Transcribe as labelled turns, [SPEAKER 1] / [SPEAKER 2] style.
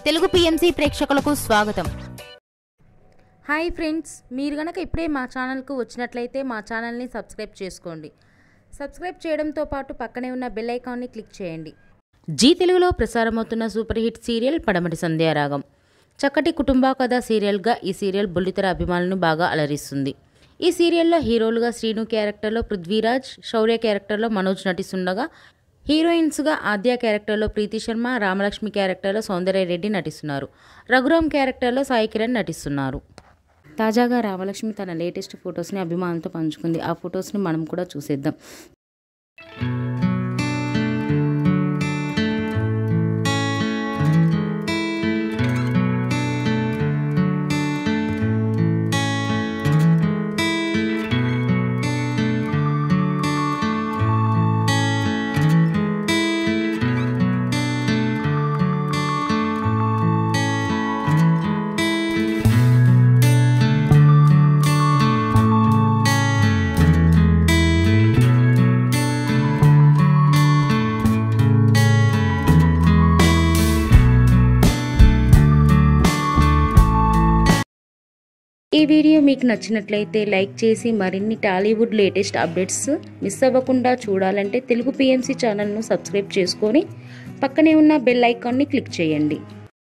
[SPEAKER 1] Telugu PMC ప్రేక్షకులకు స్వాగతం.
[SPEAKER 2] Hi friends, మీరు గనక ఇప్పుడే మా ఛానల్కు వచ్చినట్లయితే మా ఛానల్ని సబ్స్క్రైబ్ చేసుకోండి. సబ్స్క్రైబ్ చేయడంతో పాటు పక్కనే ఉన్న బెల్ ఐకాన్ని క్లిక్ చేయండి. జీ తెలుగులో ప్రసారమవుతున్న సూపర్ హిట్ సీరియల్ పడమటి సంధ్యారాగం. చక్కటి కుటుంబ కథ సీరియల్గా ఈ సీరియల్ బుల్లితెర అభిమానులను బాగా అలరిస్తుంది. ఈ సీరియల్లో హీరోలుగా శ్రీను క్యారెక్టర్లో పృథ్వీరాజ్, శౌర్య క్యారెక్టర్లో మనోజ్ నటిస్తుండగా హీరోయిన్స్గా ఆద్య క్యారెక్టర్లో ప్రీతి శర్మ, రామలక్ష్మి క్యారెక్టర్లో సౌందర్య రెడ్డి నటిస్తున్నారు. రఘురామ్ క్యారెక్టర్లో సాయి కిరణ్ నటిస్తున్నారు. తాజాగా రామలక్ష్మి తన లేటెస్ట్ ఫొటోస్ని అభిమానులతో పంచుకుంది. ఆ ఫొటోస్ని మనం కూడా చూసేద్దాం. ఈ వీడియో మీకు నచ్చినట్లయితే లైక్ చేసి మరిన్ని టాలీవుడ్ లేటెస్ట్ అప్డేట్స్ మిస్ అవ్వకుండా చూడాలంటే తెలుగు పిఎంసి ఛానల్ను సబ్స్క్రైబ్ చేసుకొని పక్కనే ఉన్న బెల్ ఐకాన్ని క్లిక్ చేయండి.